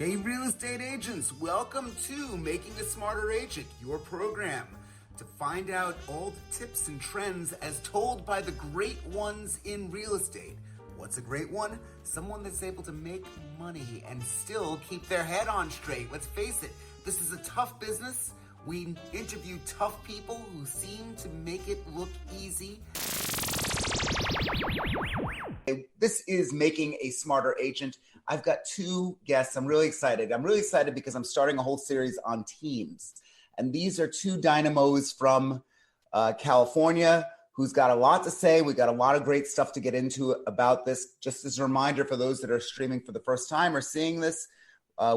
Hey real estate agents, welcome to Making a Smarter Agent, your program to find out all the tips and trends as told by the great ones in real estate. What's a great one? Someone that's able to make money and still keep their head on straight. Let's face it, this is a tough business. We interview tough people who seem to make it look easy. This is Making a Smarter Agent. I've got two guests. I'm really excited. I'm really excited because I'm starting a whole series on teams. And these are two dynamos from California who's got a lot to say. We got a lot of great stuff to get into about this. Just as a reminder for those that are streaming for the first time or seeing this,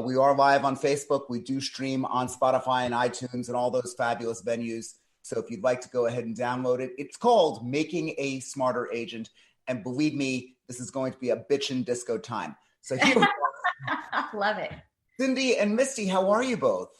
we are live on Facebook. We do stream on Spotify and iTunes and all those fabulous venues. So if you'd like to go ahead and download it, it's called Making a Smarter Agent. And believe me, this is going to be a bitchin' disco time. So here we go. Love it. Cindy and Misty, how are you both?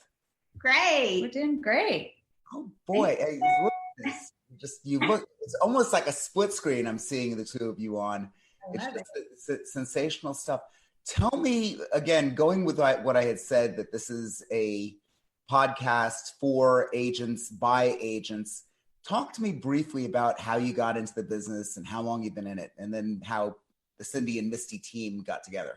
Great. We're doing great. Oh boy. Hey, look at this. You look, it's almost like a split screen I'm seeing the two of you on. It's sensational stuff. Tell me, again, going with what I had said, that this is a podcast for agents, by agents. Talk to me briefly about how you got into the business and how long you've been in it, and then how the Cindy and Misty team got together.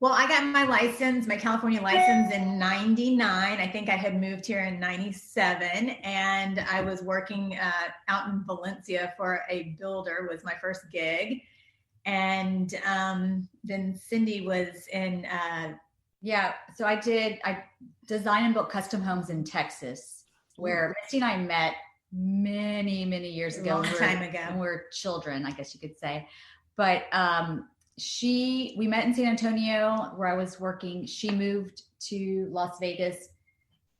Well, I got my license, my California license in 99. I think I had moved here in 97, and I was working out in Valencia for a builder, was my first gig. And then Cindy was in, so I designed and built custom homes in Texas, where Misty and I met many, many years ago. Long time ago. When we were children, I guess you could say. But we met in San Antonio where I was working. She moved to Las Vegas,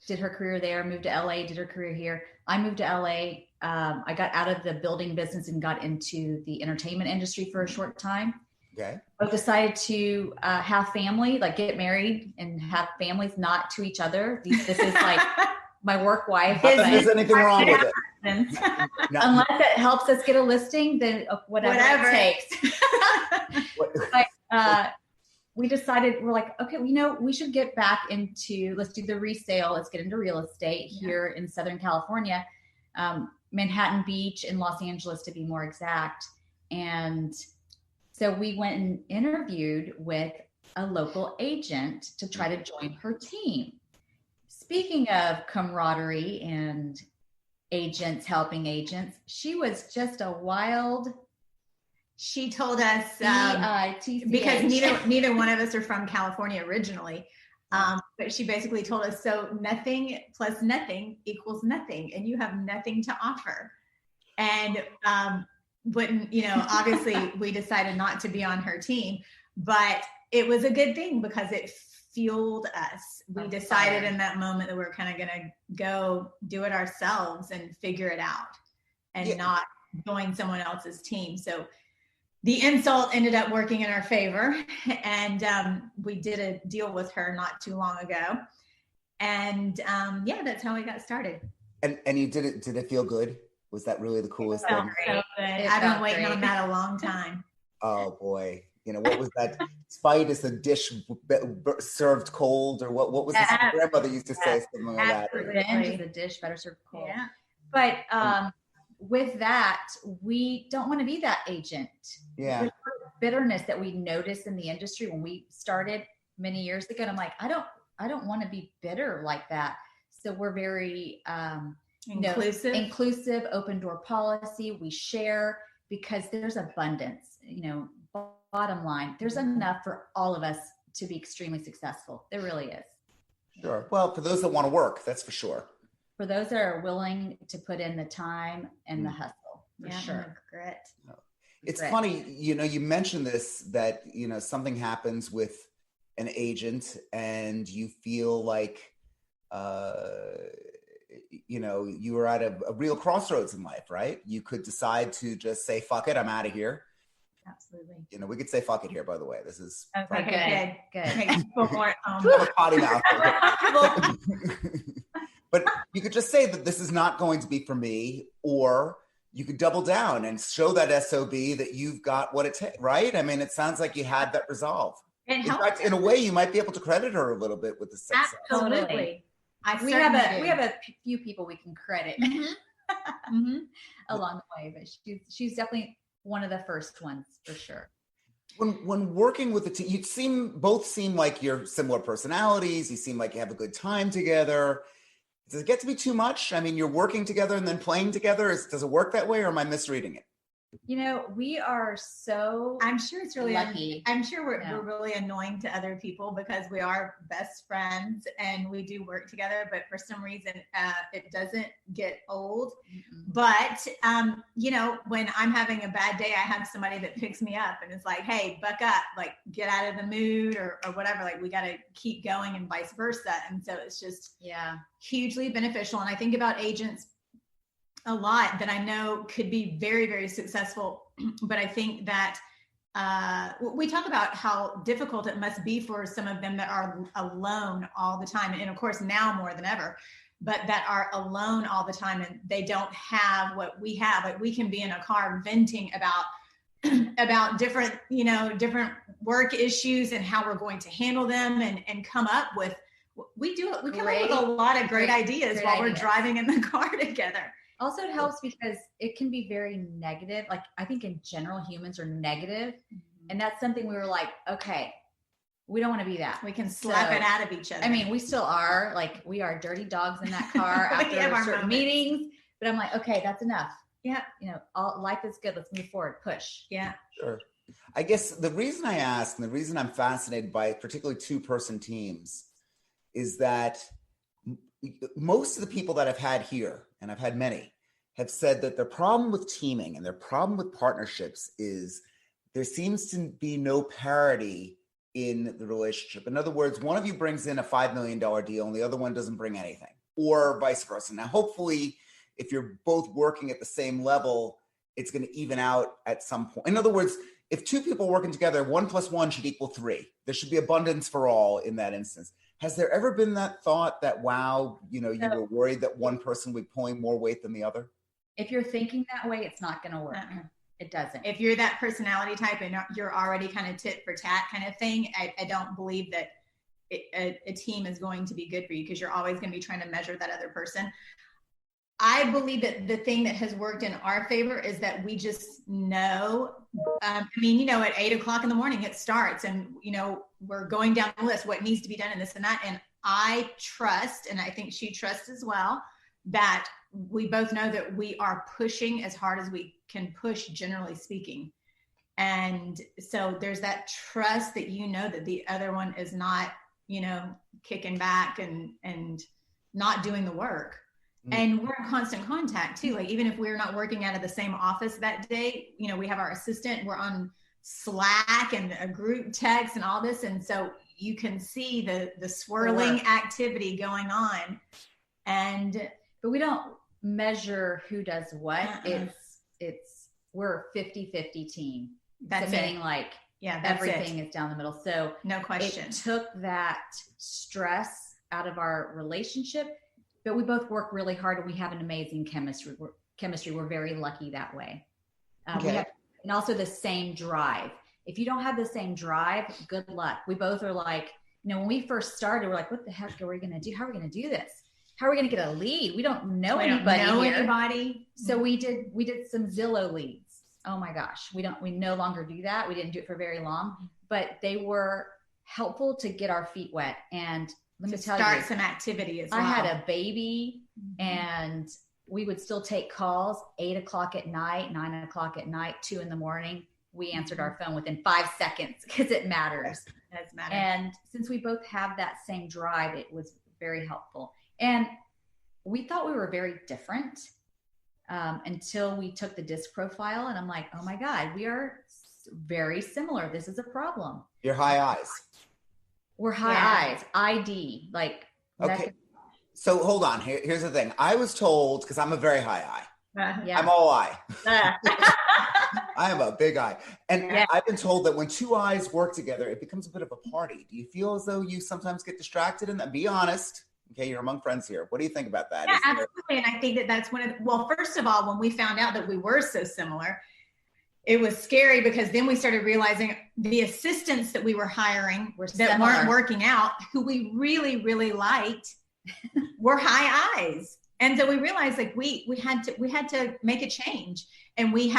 did her career there, moved to LA, did her career here. I moved to LA. I got out of the building business and got into the entertainment industry for a short time. Okay. Both decided to have family, like get married and have families, not to each other. This is like my work wife. Not that there's anything wrong with it. Unless it helps us get a listing, then whatever. It takes. But we decided, we're like, okay, we should get back into, let's do the resale. Let's get into real estate here in Southern California, Manhattan Beach and Los Angeles to be more exact. And so we went and interviewed with a local agent to try to join her team. Speaking of camaraderie and agents helping agents, she was just a wild. She told us because neither one of us are from California originally, but she basically told us, so nothing plus nothing equals nothing, and you have nothing to offer. And obviously we decided not to be on her team, but it was a good thing because it fueled us. We decided in that moment that we were kind of going to go do it ourselves and figure it out and not join someone else's team. So the insult ended up working in our favor, and we did a deal with her not too long ago. And that's how we got started. And you did it. Did it feel good? Was that really the coolest thing? So good. I've been waiting on that a long time. Oh boy. What was that? Spite is a dish served cold, or what was this? My grandmother used to say something like that. Revenge is a dish better served cold. Yeah. But with that, we don't want to be that agent. Yeah. There's bitterness that we noticed in the industry when we started many years ago. And I'm like, I don't want to be bitter like that. So we're very inclusive, open door policy. We share because there's abundance. Bottom line, there's enough for all of us to be extremely successful. There really is. Sure. Well, for those that want to work, that's for sure. For those that are willing to put in the time and the hustle, for sure. Grit. It's funny, you mentioned this, that, something happens with an agent and you feel like, you were at a real crossroads in life, right? You could decide to just say, fuck it, I'm out of here. Absolutely. We could say fuck it here, by the way. This is okay. Good. Potty mouth. But you could just say that this is not going to be for me, or you could double down and show that SOB that you've got what it takes, right? I mean, it sounds like you had that resolve. In fact, in a way, you might be able to credit her a little bit with the success. Absolutely. We have a few people we can credit along the way, but she's definitely one of the first ones for sure. When working with the team, you both seem like you're similar personalities. You seem like you have a good time together. Does it get to be too much? I mean, you're working together and then playing together. Does it work that way, or am I misreading it? We are so I'm sure it's really lucky. I'm sure we're really annoying to other people because we are best friends and we do work together, but for some reason it doesn't get old. Mm-hmm. But when I'm having a bad day, I have somebody that picks me up and is like, hey, buck up, like get out of the mood or whatever, like we got to keep going and vice versa. And so it's just hugely beneficial. And I think about agents a lot that I know could be very, very successful. But I think that we talk about how difficult it must be for some of them that are alone all the time. And of course, now more than ever, but that are alone all the time and they don't have what we have. Like we can be in a car venting about different work issues and how we're going to handle them and come up with, we come up with a lot of great ideas while we're driving in the car together. Also, it helps because it can be very negative. Like, I think in general, humans are negative. Mm-hmm. And that's something we were like, okay, we don't want to be that. We can slap it out of each other. I mean, we still are. Like, we are dirty dogs in that car after certain meetings. But I'm like, okay, that's enough. Yeah. Life is good. Let's move forward. Push. Yeah. Sure. I guess the reason I ask and the reason I'm fascinated by particularly 2-person teams is that most of the people that I've had here, and I've had many, have said that their problem with teaming and their problem with partnerships is there seems to be no parity in the relationship. In other words, one of you brings in a $5 million deal and the other one doesn't bring anything, or vice versa. Now, hopefully, if you're both working at the same level, it's going to even out at some point. In other words, if 2 people working together, 1 + 1 should equal 3. There should be abundance for all in that instance. Has there ever been that thought that, wow, you were worried that one person would be pulling more weight than the other? If you're thinking that way, it's not going to work. It doesn't. If you're that personality type and you're already kind of tit for tat kind of thing, I don't believe that a team is going to be good for you because you're always going to be trying to measure that other person. I believe that the thing that has worked in our favor is that we just know, at 8:00 in the morning, it starts and, we're going down the list, what needs to be done and this and that. And I trust, and I think she trusts as well, that we both know that we are pushing as hard as we can push, generally speaking. And so there's that trust that, that the other one is not, kicking back and not doing the work. And we're in constant contact too. Like even if we're not working out of the same office that day, we have our assistant, we're on Slack and a group text and all this. And so you can see the swirling activity going on. But we don't measure who does what. We're a 50-50 team. That's meaning like everything is down the middle. So no question. It took that stress out of our relationship. But we both work really hard and we have an amazing chemistry. We're very lucky that way. We have, and also the same drive. If you don't have the same drive, good luck. We both are like, when we first started, we're like, what the heck are we going to do? How are we going to do this? How are we going to get a lead? We don't know anybody. So we did some Zillow leads. Oh my gosh. We no longer do that. We didn't do it for very long, but they were helpful to get our feet wet. And let me tell you, start some activity as well. I had a baby and we would still take calls 8:00 at night, 9:00 at night, 2 a.m. We answered our phone within 5 seconds because it matters. It does matter. And since we both have that same drive, it was very helpful. And we thought we were very different until we took the disc profile. And I'm like, oh my God, we are very similar. This is a problem. You're high eyes. We're high eyes, ID, like. Okay. So hold on. Here's the thing. I was told, because I'm a very high eye. Yeah. I'm all eye. I am a big eye. And I've been told that when 2 eyes work together, it becomes a bit of a party. Do you feel as though you sometimes get distracted in that? Be honest. Okay, you're among friends here. What do you think about that? Yeah, absolutely. And I think that's first of all, when we found out that we were so similar, it was scary because then we started realizing the assistants that we were hiring that weren't working out, who we really, really liked, were high I's. And so we realized like we had to make a change, and we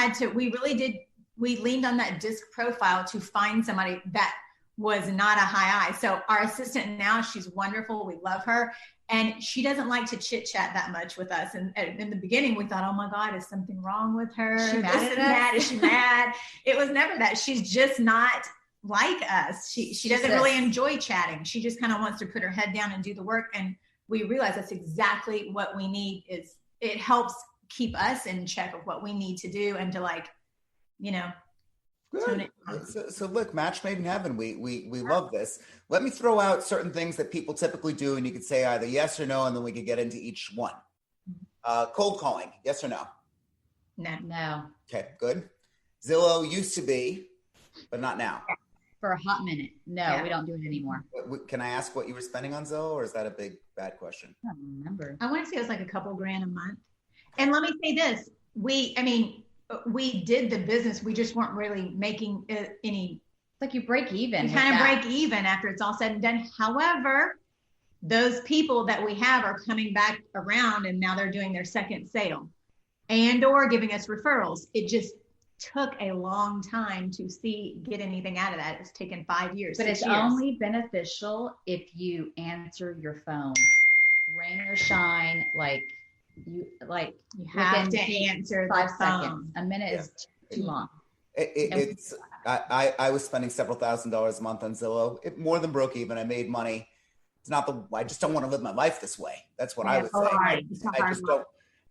leaned on that disc profile to find somebody that was not a high I. So our assistant now, she's wonderful. We love her. And she doesn't like to chit chat that much with us. And in the beginning, we thought, oh my God, is something wrong with her? Is she mad at us? Is she mad? It was never that. She's just not like us. She doesn't really enjoy chatting. She just kind of wants to put her head down and do the work. And we realize that's exactly what we need. Is it helps keep us in check of what we need to do, and to like, Good. So look, match made in heaven. We love this. Let me throw out certain things that people typically do, and you could say either yes or no, and then we could get into each one. Cold calling, yes or no? No. Okay, good. Zillow used to be, but not now. For a hot minute. No, we don't do it anymore. Can I ask what you were spending on Zillow, or is that a big, bad question? I don't remember. I want to say it was like a couple grand a month. And let me say this. We did the business. We just weren't really making any. Like you break even. You kind of break even after it's all said and done. However, those people that we have are coming back around, and now they're doing their second sale and or giving us referrals. It just took a long time to get anything out of that. It's taken 5 years. But it's only beneficial if you answer your phone, rain or shine. You have to answer 5 seconds. A minute is too long. I was spending several $1,000s a month on Zillow. It more than broke even. I made money. It's not I just don't want to live my life this way. That's what I would say. Right. I just don't.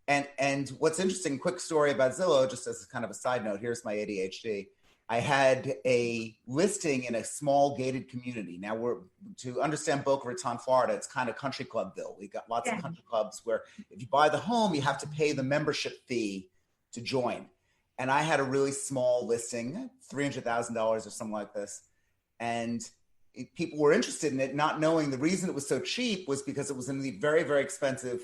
And what's interesting, quick story about Zillow, just as kind of a side note, here's my ADHD. I had a listing in a small gated community. Now to understand Boca Raton, Florida, it's kind of country clubville. We got lots of country clubs where if you buy the home, you have to pay the membership fee to join. And I had a really small listing, $300,000 or something like this. And people were interested in it, not knowing the reason it was so cheap was because it was in the very, very expensive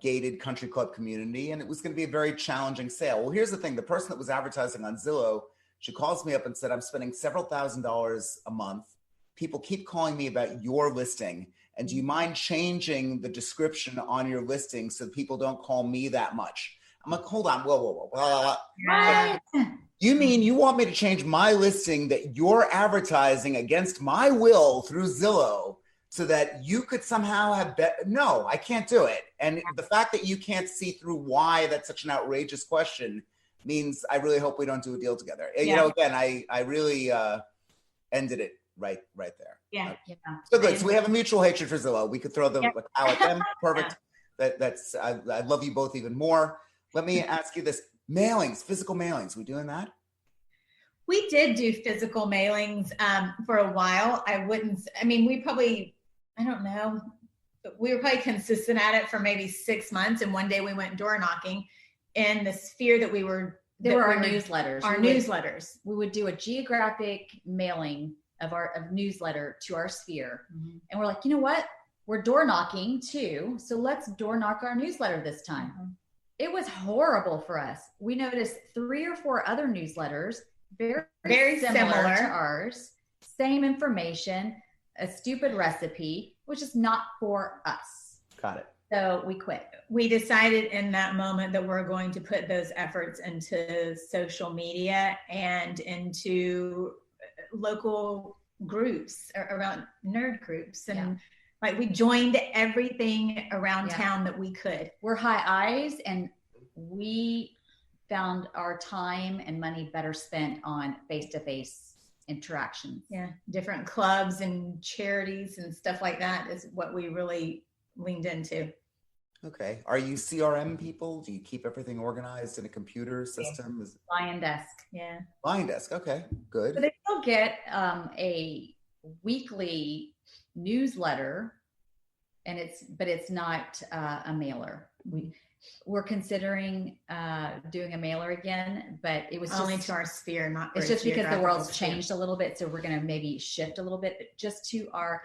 gated country club community. And it was going to be a very challenging sale. Well, here's the thing. The person that was advertising on Zillow, she calls me up and said, I'm spending several $1,000s a month. People keep calling me about your listing. And do you mind changing the description on your listing so people don't call me that much? I'm like, hold on. Whoa. Right. You mean you want me to change my listing that you're advertising against my will through Zillow so that you could somehow have no, I can't do it. And the fact that you can't see through why that's such an outrageous question means I really hope we don't do a deal together. Again, I really ended it right there. Yeah. So good. So we have a mutual hatred for Zillow. We could throw them out at them. Perfect. That's I love you both even more. Let me ask you this. Mailings, physical mailings. We doing that? We did do physical mailings for a while. I don't know. We were probably consistent at it for maybe 6 months. And one day we went door knocking in the sphere that we were. There were our newsletters. Newsletters. We would do a geographic mailing of newsletter to our sphere. Mm-hmm. And we're like, you know what? We're door knocking too. So let's door knock our newsletter this time. Mm-hmm. It was horrible for us. We noticed 3 or 4 other newsletters, very similar to ours, same information, a stupid recipe, which is not for us. Got it. So we quit. We decided in that moment that we're going to put those efforts into social media and into local groups, around nerd groups. And we joined everything around town that we could. We're high eyes, and we found our time and money better spent on face-to-face interactions. Yeah. Different clubs and charities and stuff like that is what we really leaned into. Okay. Are you CRM people? Do you keep everything organized in a computer system? Lion Desk. Yeah. Lion Desk. Okay. Good. So they still get a weekly newsletter, and it's not a mailer. We're considering doing a mailer again, but it was only to our sphere, not. It's just because the world's changed a little bit, so we're going to maybe shift a little bit, but just to our.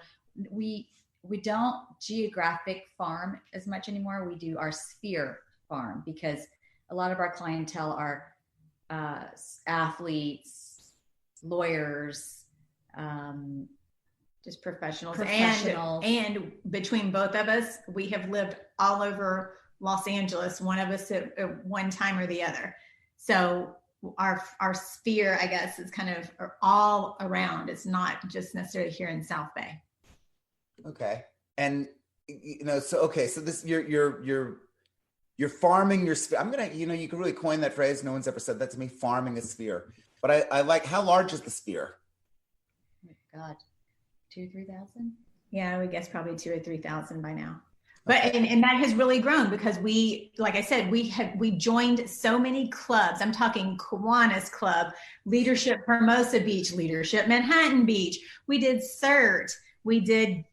We don't geographic farm as much anymore. We do our sphere farm because a lot of our clientele are athletes, lawyers, just professionals. Professionals. And between both of us, we have lived all over Los Angeles, one of us at one time or the other. So our sphere, I guess, is kind of all around. It's not just necessarily here in South Bay. Okay. And so this you're farming your sphere. I'm gonna, you can really coin that phrase. No one's ever said that to me, farming a sphere. But I like, how large is the sphere? Oh my God, 2,000-3,000? Yeah, I would guess probably 2,000 or 3,000 by now. But and that has really grown because we, like I said, we joined so many clubs. I'm talking Kiwanis Club, Leadership Hermosa Beach, Leadership Manhattan Beach. We did CERT. We did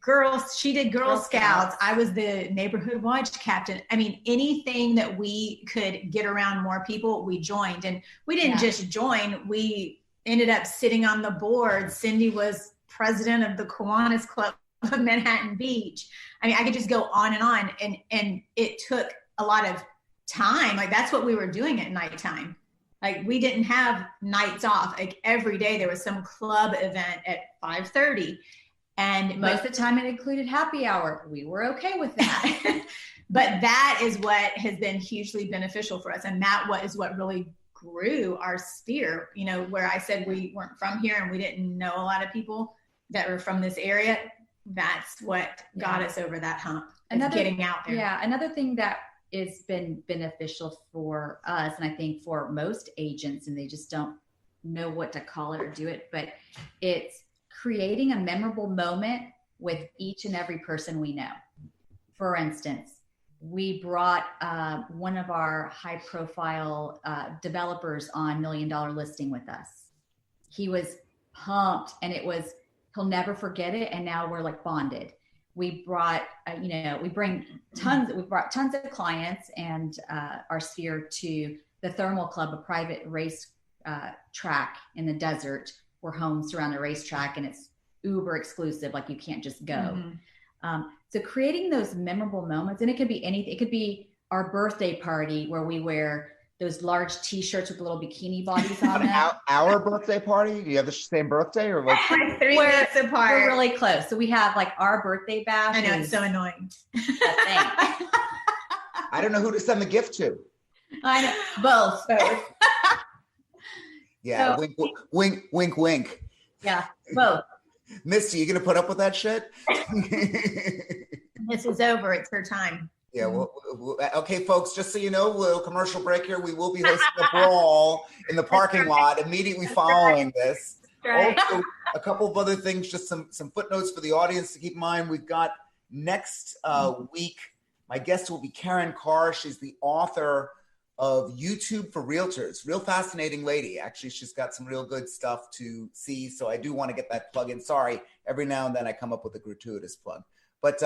she did Girl Scouts. I was the neighborhood watch captain. I mean, anything that we could get around more people, we joined. And we didn't just join. We ended up sitting on the board. Cindy was president of the Kiwanis Club of Manhattan Beach. I mean, I could just go on, and it took a lot of time. Like, that's what we were doing at nighttime. Like, we didn't have nights off. Like, every day there was some club event at 5:30. And most of the time it included happy hour. We were okay with that. But that is what has been hugely beneficial for us. And that is what really grew our sphere, where I said we weren't from here and we didn't know a lot of people that were from this area. That's what got us over that hump. Getting out there. Yeah. Another thing that has been beneficial for us, and I think for most agents, and they just don't know what to call it or do it, but it's creating a memorable moment with each and every person we know. For instance, we brought one of our high profile developers on $1 Million Listing with us. He was pumped, and he'll never forget it. And now we're like bonded. We brought, we brought tons of clients and our sphere to the Thermal Club, a private race track in the desert, where homes surround a racetrack, and it's uber exclusive. Like, you can't just go. Mm-hmm. So creating those memorable moments, and it could be anything. It could be our birthday party where we wear those large T-shirts with little bikini bodies on them. Our birthday party? Do you have the same birthday, or like 3 weeks apart? We're really close. So we have like our birthday bash. I know, it's so annoying. I don't know who to send the gift to. I know, both. Yeah, so, wink, wink, wink. Yeah, both. Misty, you gonna put up with that shit? This is over. It's her time. Yeah, well, okay, folks, just so you know, a little commercial break here. We will be hosting a brawl in the parking lot immediately following this. Right. Also, a couple of other things, just some footnotes for the audience to keep in mind. We've got next week, my guest will be Karen Carr. She's the author of YouTube for Realtors. Real fascinating lady. Actually, she's got some real good stuff to see. So I do want to get that plug in. Sorry, every now and then I come up with a gratuitous plug. But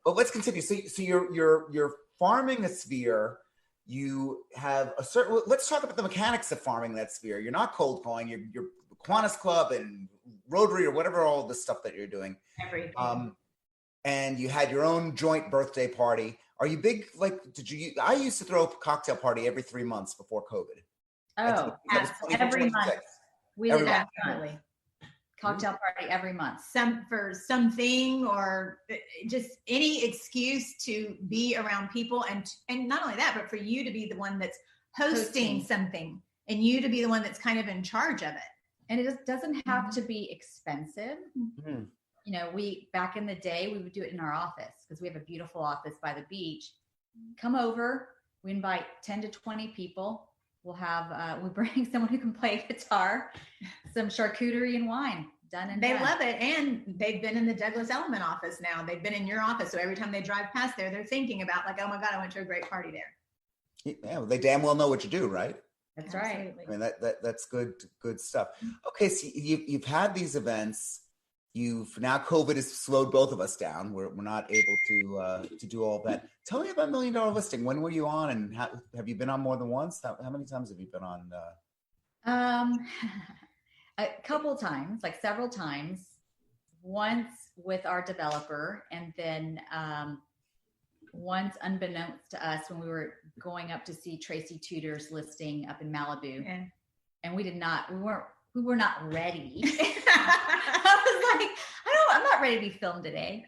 let's continue. So you're farming a sphere. You have a certain. Let's talk about the mechanics of farming that sphere. You're not cold calling. You're Kiwanis Club and Rotary or whatever, all the stuff that you're doing. Everything. And you had your own joint birthday party. Are you big? Like, I used to throw a cocktail party every 3 months before COVID. Oh, every month. We did that. Definitely. Cocktail party every month. For something, or just any excuse to be around people, and not only that, but for you to be the one that's hosting something, and you to be the one that's kind of in charge of it. And it just doesn't have to be expensive. Mm-hmm. Back in the day, we would do it in our office because we have a beautiful office by the beach. Come over. We invite 10 to 20 people. We'll have, we bring someone who can play guitar, some charcuterie and wine. Done. They love it. And they've been in the Douglas Elliman office now. They've been in your office. So every time they drive past there, they're thinking about like, oh my God, I went to a great party there. Yeah, well, they damn well know what you do, right? That's right. I mean, that's good stuff. Okay, so you've had these events. Now COVID has slowed both of us down. We're not able to do all of that. Tell me about $1 Million Listing. When were you on, and have you been on more than once? How many times have you been on? A couple of times, like several times. Once with our developer, and then once unbeknownst to us when we were going up to see Tracy Tudor's listing up in Malibu. Yeah. and we were not ready. I was like, I'm not ready to be filmed today.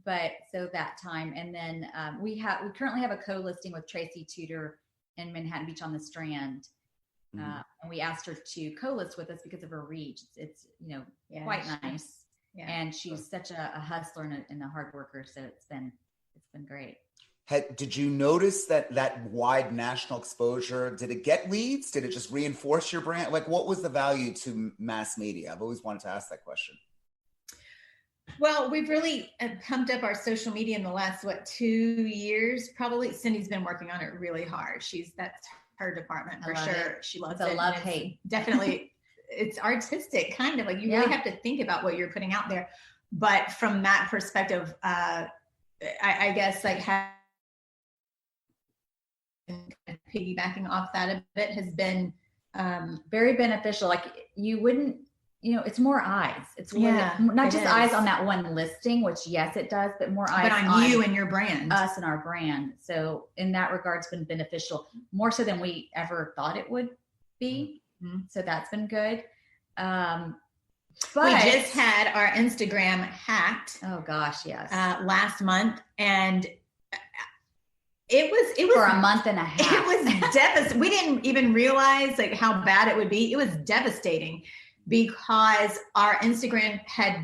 But so that time, and then we currently have a co-listing with Tracy Tudor in Manhattan Beach on the Strand. And we asked her to co-list with us because of her reach. It's quite nice. Yeah. And she's such a hustler and a hard worker. So it's been great. Did you notice that wide national exposure? Did it get leads? Did it just reinforce your brand? Like, what was the value to mass media? I've always wanted to ask that question. Well, we've really pumped up our social media in the last, 2 years, probably. Cindy's been working on it really hard. That's her department for sure. She loves it. It's a love-hate. Definitely. It's artistic, kind of like you really have to think about what you're putting out there. But from that perspective, I guess like piggybacking off that a bit has been very beneficial. Like you wouldn't, it's more eyes. It's not just eyes on that one listing, which yes, it does, but more eyes on you and your brand, us and our brand. So in that regard, it's been beneficial, more so than we ever thought it would be. Mm-hmm. So that's been good. But we just had our Instagram hacked. Oh gosh, yes. Last month, and it was for a month and a half. It was devastating. We didn't even realize like how bad it would be. It was devastating because our Instagram had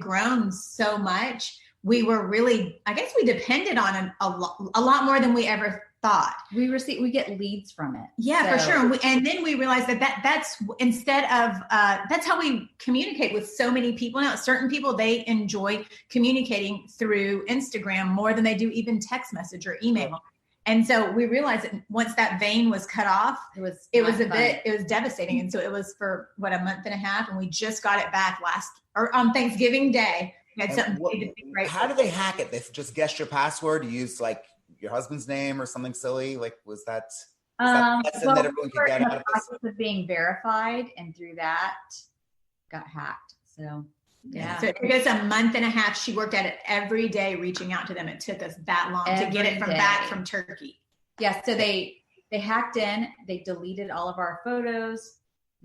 grown so much. We were really, I guess we depended on it a lot more than we ever thought. We get leads from it. Yeah, for sure. And then we realized that's instead of, that's how we communicate with so many people now. Certain people, they enjoy communicating through Instagram more than they do even text message or email. Right. And so we realized that once that vein was cut off, it was devastating. And so it was for a month and a half, and we just got it back on Thanksgiving Day. We had something big to be grateful. How do they hack it? They just guessed your password? You use like your husband's name or something silly? Like, was that lesson that everyone could get out of this? Of being verified, and through that got hacked. So yeah. So it took us a month and a half. She worked at it every day, reaching out to them. It took us that long to get it back from Turkey. Yes. So they hacked in, they deleted all of our photos.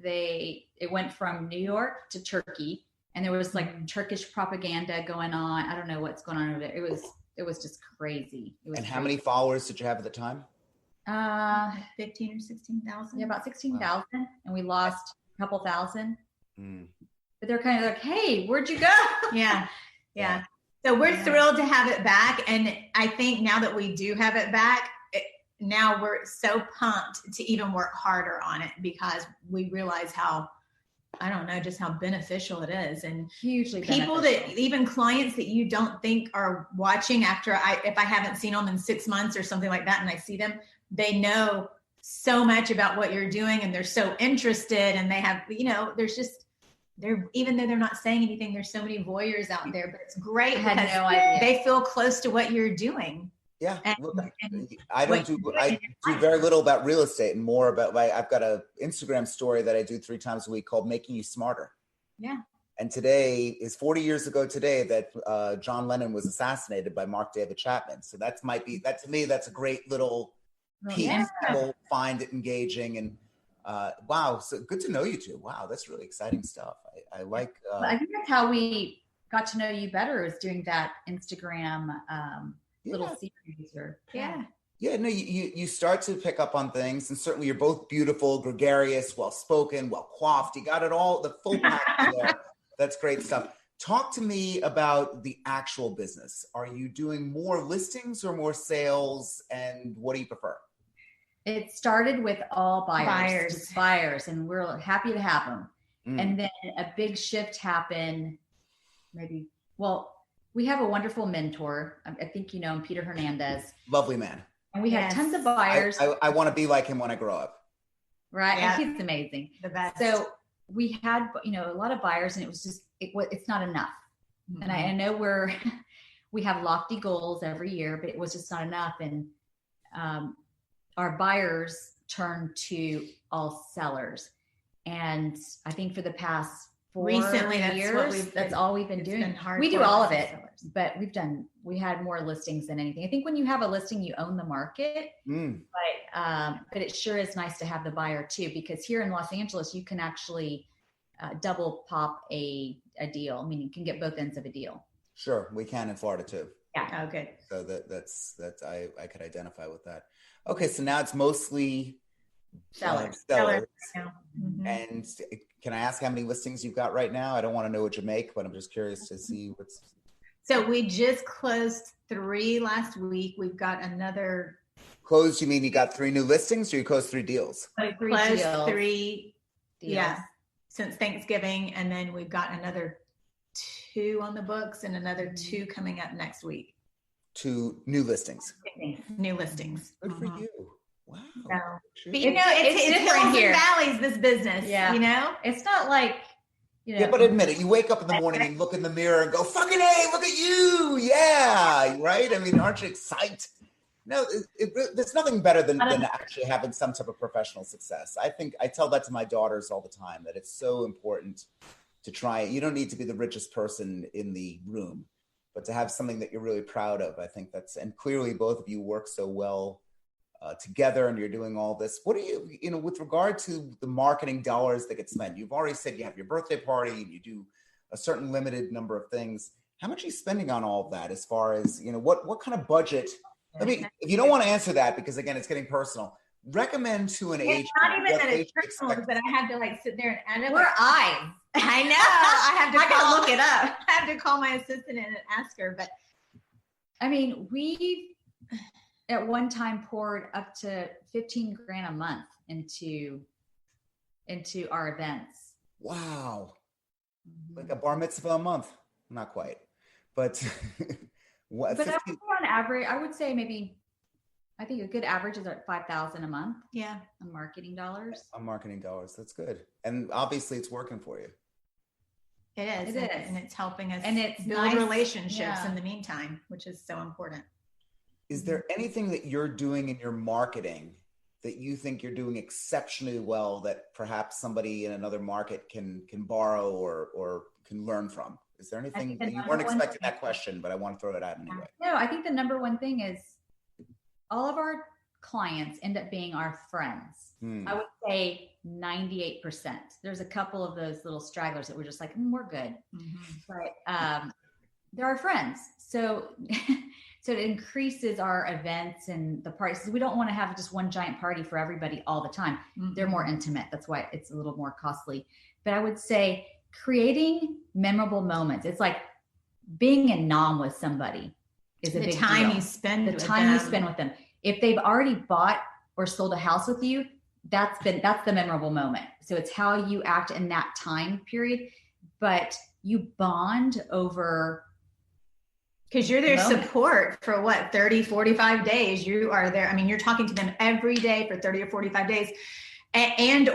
It went from New York to Turkey, and there was like Turkish propaganda going on. I don't know what's going on over there. It was just crazy. How many followers did you have at the time? 15 or 16,000. Yeah, about 16,000. Wow. And we lost a couple thousand. But they're kind of like, hey, where'd you go? Yeah. So we're thrilled to have it back. And I think now that we do have it back, now we're so pumped to even work harder on it, because we realize just how beneficial it is. And hugely people even clients that you don't think are watching if I haven't seen them in 6 months or something like that, and I see them, they know so much about what you're doing, and they're so interested, and they have, even though they're not saying anything, there's so many voyeurs out there, but it's great because they feel close to what you're doing. Yeah. I do very little about real estate, and more about I've got a Instagram story that I do 3 times a week called Making You Smarter. Yeah. And today is 40 years ago today that John Lennon was assassinated by Mark David Chapman. So to me, that's a great little piece. People find it engaging, and wow. So good to know you two. Wow. That's really exciting stuff. I like, I think that's how we got to know you better, is doing that Instagram, little series no, you start to pick up on things, and certainly you're both beautiful, gregarious, well-spoken, well-coiffed. You got it all, the full package there. That's great stuff. Talk to me about the actual business. Are you doing more listings or more sales, and what do you prefer? It started with all buyers, and we're happy to have them. And then a big shift happened. We have a wonderful mentor. I think you know him, Peter Hernandez. Lovely man. And we had tons of buyers. I want to be like him when I grow up. Right. Yeah. And he's amazing. The best. So we had, a lot of buyers, and it was just, it's not enough. Mm-hmm. And I know we have lofty goals every year, but it was just not enough. And our buyers turned to all sellers. And I think for the past recently that's all we've been doing. We do all of it, but we had more listings than anything. I think when you have a listing, you own the market, but it sure is nice to have the buyer too, because here in Los Angeles, you can actually double pop a deal. I mean, you can get both ends of a deal. Sure. We can in Florida too. Yeah. Oh, good. So that's I could identify with that. Okay. So now it's mostly sellers. Mm-hmm. And can I ask how many listings you've got right now? I don't want to know what you make, but I'm just curious to see what's. So we just closed 3 last week. We've got another. Closed? You mean you got 3 new listings, or you closed 3 deals? We closed 3 deals. Yeah, since Thanksgiving, and then we've got another 2 on the books and another 2 coming up next week. 2 new listings. New listings. Good for you. Wow. So, but it's hills and valleys, this business. Yeah. It's not like, Yeah, but admit it. You wake up in the morning and look in the mirror and go, fucking hey, look at you. Yeah. Right? I mean, aren't you excited? No, there's nothing better than actually having some type of professional success. I think I tell that to my daughters all the time, that it's so important to try. You don't need to be the richest person in the room, but to have something that you're really proud of. I think and clearly both of you work so well together, and you're doing all this. What do you with regard to the marketing dollars that get spent? You've already said you have your birthday party and you do a certain limited number of things. How much are you spending on all of that, as far as, what kind of budget? If you don't want to answer that, because again, it's getting personal, recommend to an agent. It's not even that it's personal, but I have to sit there and edit. We're eyes. I know. I have to gotta look it up. I have to call my assistant and ask her. But I mean, we at one time poured up to $15,000 a month into our events. Wow. Like a bar mitzvah a month. Not quite, but what? But on average, I would say I think a good average is at $5,000 a month. Yeah. On marketing dollars. That's good. And obviously it's working for you. It is. And it's helping us and it's build relationships in the meantime, which is so important. Is there anything that you're doing in your marketing that you think you're doing exceptionally well that perhaps somebody in another market can borrow or can learn from? Is there anything that you weren't expecting that question, but I want to throw it out anyway? No, I think the number one thing is all of our clients end up being our friends. I would say 98%. There's a couple of those little stragglers that we're just like, we're good. But they're our friends. So it increases our events and the parties. We don't want to have just one giant party for everybody all the time. They're more intimate. That's why it's a little more costly. But I would say creating memorable moments. It's like being in Nam with somebody is a big deal. The time you spend with them. If they've already bought or sold a house with you, that's the memorable moment. So it's how you act in that time period, but you bond over. Because you're their support for 30, 45 days. You are there. I mean, you're talking to them every day for 30 or 45 days.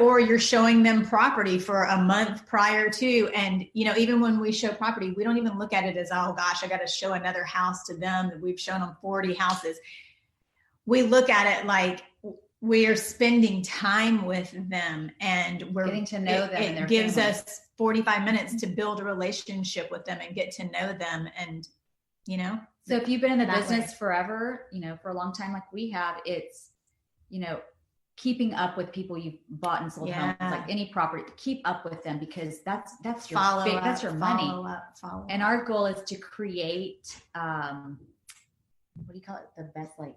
Or you're showing them property for a month prior to. And, even when we show property, we don't even look at it as, oh gosh, I got to show another house to them. We've shown them 40 houses. We look at it like we're spending time with them, and we're getting to know them. It gives us 45 minutes to build a relationship with them and get to know them. And, so if you've been in the business forever, for a long time, like we have, it's, keeping up with people you've bought and sold homes, like any property, keep up with them, because that's your that's your money. Follow and our goal is to create, what do you call it? The best, what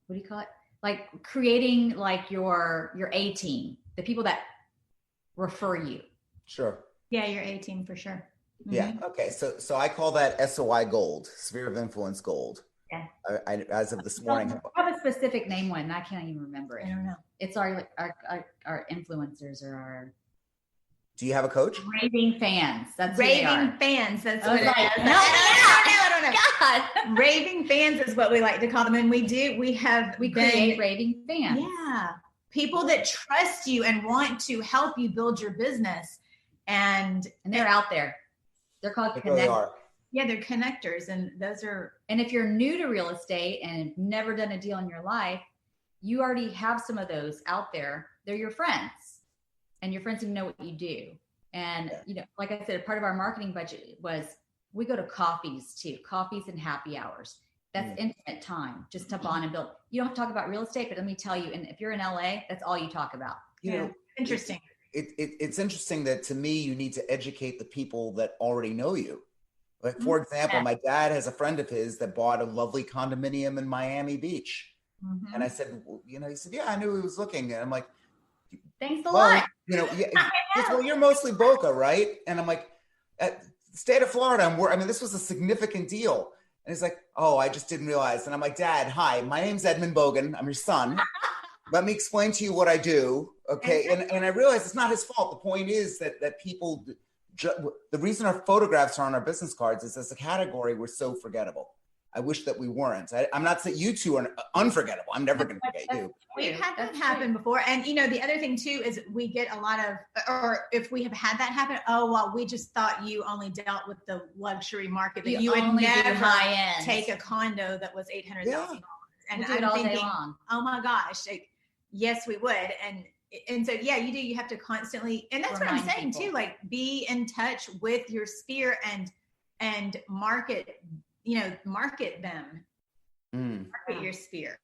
do you call it? Like creating your A team, the people that refer you. Sure. Yeah. Your A team for sure. Yeah. Okay. So I call that SOI gold, sphere of influence gold. Yeah. As of this morning. I have a specific name one. I can't even remember it. I don't know. It's our influencers or our. Do you have a coach? Raving fans. That's raving fans. That's what it is. I don't know. God. Raving fans is what we like to call them. And we create raving fans. Yeah. People that trust you and want to help you build your business. And they're out there. They're called connectors. Really are. Yeah, they're connectors. And those are. And if you're new to real estate and never done a deal in your life, you already have some of those out there. They're your friends. and your friends didn't know what you do. And, like I said, part of our marketing budget was we go to coffees and happy hours. That's intimate time just to bond and build. You don't have to talk about real estate, but let me tell you, and if you're in LA, that's all you talk about. Interesting. It's interesting that to me, you need to educate the people that already know you. Like, for example, my dad has a friend of his that bought a lovely condominium in Miami Beach. And I said, he said, yeah, I knew he was looking. And I'm like, thanks a lot. Well, you're mostly Boca, right? And I'm like, at the state of Florida, this was a significant deal. And he's like, oh, I just didn't realize. And I'm like, Dad, hi, my name's Edmund Bogen. I'm your son. Let me explain to you what I do. Okay. And I realize it's not his fault. The point is that people, the reason our photographs are on our business cards is as a category, we're so forgettable. I wish that we weren't. I'm not saying you two are unforgettable. I'm never going to forget you. We've had that happen before. And, the other thing too is we get a lot of, or if we have had that happen, we just thought you only dealt with the luxury market, that you would never take a condo that was $800,000. And I'm thinking, oh my gosh, yes, we would. And so, yeah, you do. You have to constantly, and that's what I'm saying too, like be in touch with your sphere and market them, market your sphere,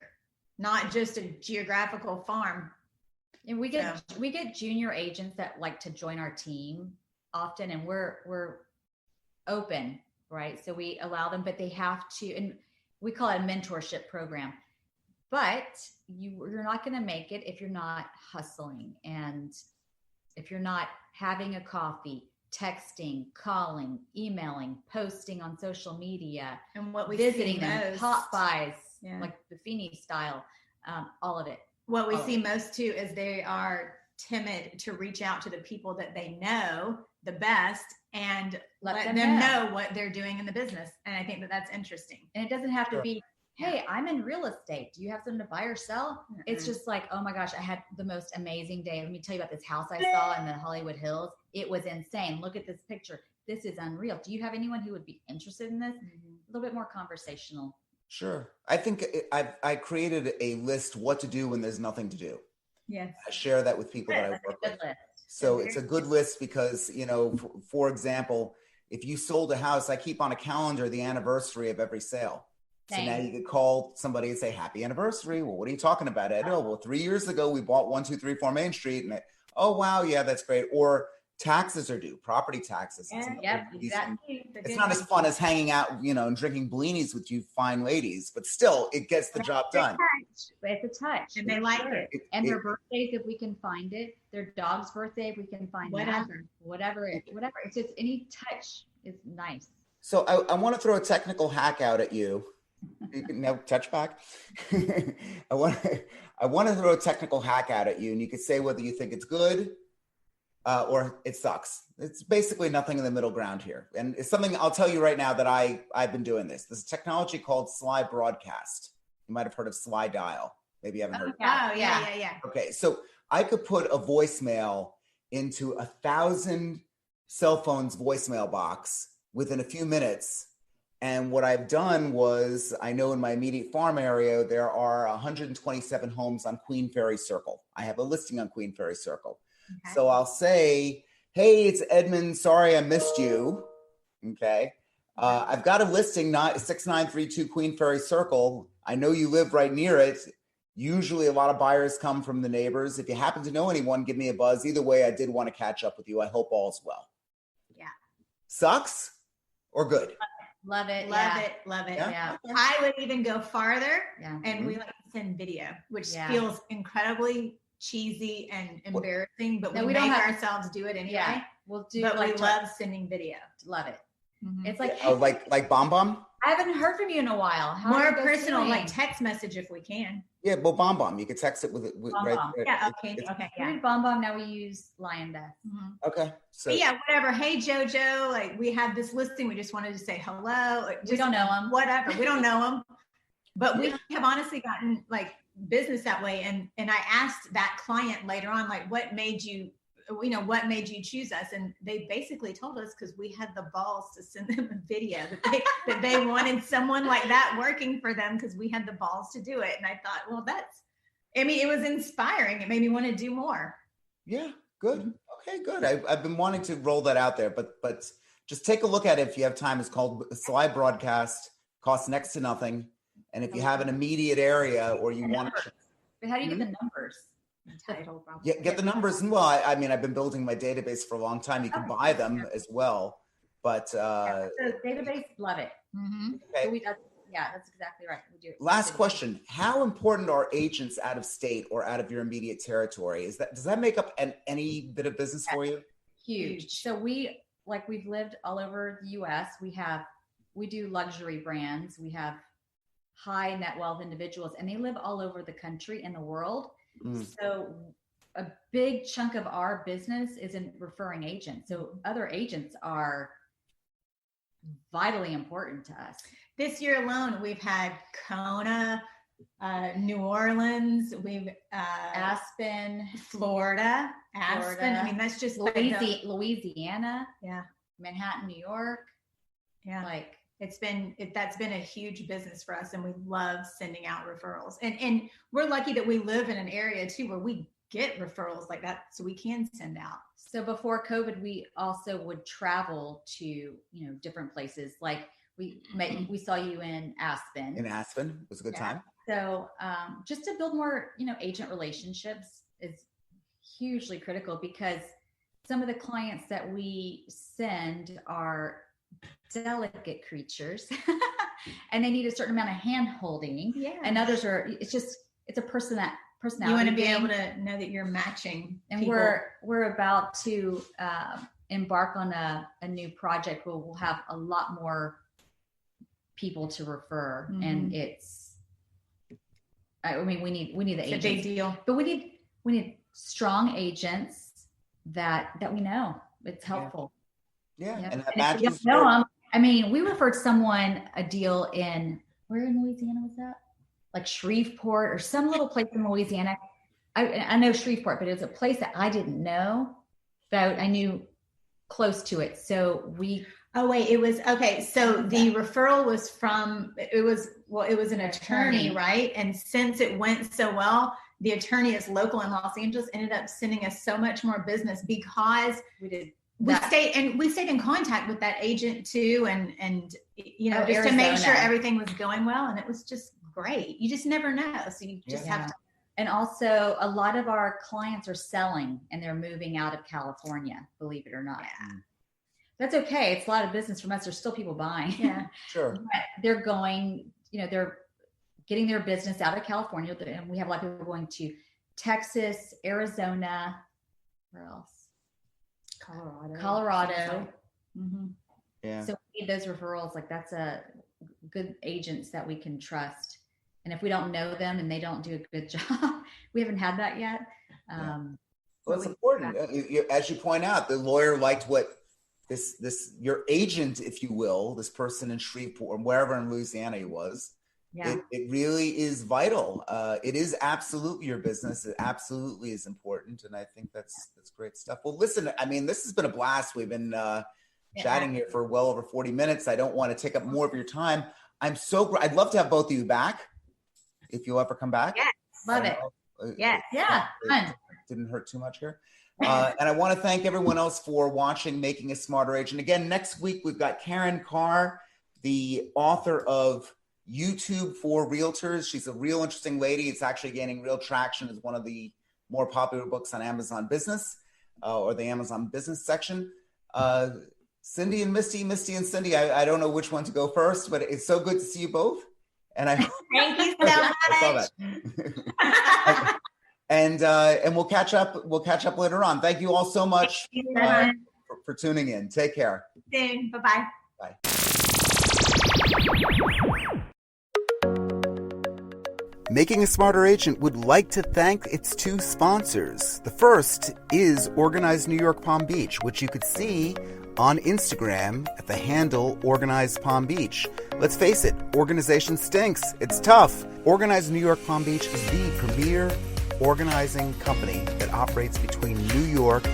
not just a geographical farm. And we get junior agents that like to join our team often, and we're open, right? So we allow them, but they have to, and we call it a mentorship program. But you're not going to make it if you're not hustling, and if you're not having a coffee, texting, calling, emailing, posting on social media, and what we visiting them, pop buys, like the Feeney style, all of it. What we see most too is they are timid to reach out to the people that they know the best and let them know what they're doing in the business. And I think that that's interesting. And it doesn't have to be, hey, I'm in real estate. Do you have something to buy or sell? Mm-hmm. It's just like, oh my gosh, I had the most amazing day. Let me tell you about this house I saw in the Hollywood Hills. It was insane. Look at this picture. This is unreal. Do you have anyone who would be interested in this? Mm-hmm. A little bit more conversational. Sure. I think I created a list what to do when there's nothing to do. Yes. I share that with people that I work with. So it's a good list because, for example, if you sold a house, I keep on a calendar the anniversary of every sale. So now you could call somebody and say, happy anniversary. Well, what are you talking about, Ed? Oh, well, 3 years ago, we bought 1234 Main Street. And oh, wow. Yeah, that's great. Or taxes are due, property taxes. Exactly. It's not as fun as hanging out, and drinking blinis with you fine ladies, but still it gets the job done. It's a touch. And they like it. And their birthdays, if we can find it, their dog's birthday, if we can find whatever. It's just any touch is nice. So I want to throw a technical hack out at you. You can now touch back. I want to throw a technical hack out at you, and you could say whether you think it's good or it sucks. It's basically nothing in the middle ground here. And it's something I'll tell you right now that I've been doing this. There's a technology called Sly Broadcast. You might have heard of Sly Dial. Maybe you haven't heard of it. Oh, yeah. Okay, so I could put a voicemail into 1,000 cell phones voicemail box within a few minutes. And what I've done was, I know in my immediate farm area, there are 127 homes on Queen Ferry Circle. I have a listing on Queen Ferry Circle. Okay. So I'll say, hey, it's Edmund. Sorry, I missed you. Okay. I've got a listing, 6932 Queen Ferry Circle. I know you live right near it. Usually a lot of buyers come from the neighbors. If you happen to know anyone, give me a buzz. Either way, I did want to catch up with you. I hope all's well. Yeah. Sucks or good? Love it. Yeah. I would even go farther and we like to send video, which feels incredibly cheesy and embarrassing, but we don't make ourselves do it anyway. Yeah. We'll do, but we love sending video. Love it. Mm-hmm. It's like, like Bomb Bomb? I haven't heard from you in a while. How more personal, like text message if we can. Yeah, well, Bomb Bomb. You can text it with right. Yeah, okay. We use Bomb Bomb, now we use Lion Death. Mm-hmm. Okay. So but yeah, whatever. Hey JoJo, like we have this listing. We just wanted to say hello. We don't know them. Whatever. We don't know them. But we have honestly gotten like business that way. And I asked that client later on, like, what made you choose us? And they basically told us because we had the balls to send them a video that they wanted someone like that working for them because we had the balls to do it. And I thought, well, it was inspiring. It made me want to do more. Yeah, Good. Okay, good. I've been wanting to roll that out there, but just take a look at it if you have time. It's called Slide Broadcast, costs next to nothing. And if you have an immediate area or you want to... But how do you get the numbers? Title, probably. Get the numbers. And well, I mean, I've been building my database for a long time. You can buy them as well. But so database, love it. Okay. So that's exactly right. We do it. Last question. How important are agents out of state or out of your immediate territory? Does that make up any bit of business for you? Huge. So we've lived all over the US. We do luxury brands. We have high net wealth individuals, and they live all over the country and the world. So a big chunk of our business is in referring agents. So other agents are vitally important to us. This year alone, we've had Kona, New Orleans, we've Aspen, Florida. I mean, that's just Louisiana. Yeah. Manhattan, New York. Yeah. That's been a huge business for us, and we love sending out referrals. And we're lucky that we live in an area too where we get referrals like that, so we can send out. So before COVID, we also would travel to different places. Like we saw you in Aspen. In Aspen, it was a good time. So just to build more agent relationships is hugely critical, because some of the clients that we send are delicate creatures and they need a certain amount of hand holding, and others are it's a personality. You want to be able to know that you're matching and people. we're about to embark on a new project where we'll have a lot more people to refer, and we need the agents. It's a big deal, but we need strong agents that we know. It's helpful. Yeah. Yep. And that if you matches. don't know them, I mean, we referred someone a deal where in Louisiana was that? Like Shreveport or some little place in Louisiana. I know Shreveport, but it was a place that I didn't know, but I knew close to it. So it was okay. So the referral was it was an attorney, right? And since it went so well, the attorney is local in Los Angeles, ended up sending us so much more business because we stayed in contact with that agent too, and just Arizona. to make sure everything was going well, and it was just great. You just never know, so you just have to. And also, a lot of our clients are selling and they're moving out of California, believe it or not. Yeah. That's okay. It's a lot of business from us. There's still people buying. Yeah, sure. But they're going, they're getting their business out of California. And we have a lot of people going to Texas, Arizona, where else? Colorado. Yeah. So we need those referrals. Like that's a good agents that we can trust. And if we don't know them and they don't do a good job, we haven't had that yet. Well, it's important. As you point out, the lawyer liked what your agent, if you will, this person in Shreveport or wherever in Louisiana he was. Yeah. It really is vital. It is absolutely your business. It absolutely is important. And I think that's great stuff. Well, listen, I mean, this has been a blast. We've been chatting here for well over 40 minutes. I don't want to take up more of your time. I'd love to have both of you back if you'll ever come back. Yes, love it. Yeah. It didn't hurt too much here. And I want to thank everyone else for watching Making a Smarter Agent. Again, next week, we've got Karen Carr, the author of YouTube for Realtors. She's a real interesting lady. It's actually gaining real traction as one of the more popular books on Amazon Business or the Amazon Business section. Cindy and Misty and Cindy, I don't know which one to go first, but it's so good to see you both. And thank you so much. I saw that. And we'll catch up later on. Thank you all so much for tuning in. Take care. Soon. Bye-bye. Bye. Making a Smarter Agent would like to thank its two sponsors. The first is Organized New York Palm Beach, which you could see on Instagram at the handle Organized Palm Beach. Let's face it, organization stinks. It's tough. Organized New York Palm Beach is the premier organizing company that operates between New York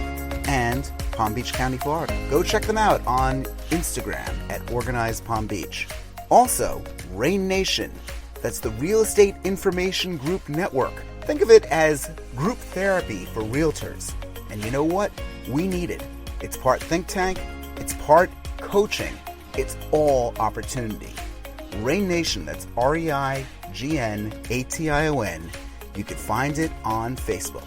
and Palm Beach County, Florida. Go check them out on Instagram at Organized Palm Beach. Also, Rain Nation. That's the Real Estate Information Group Network. Think of it as group therapy for realtors. And you know what? We need it. It's part think tank, it's part coaching, it's all opportunity. Rain Nation, that's REIGNATION. You can find it on Facebook.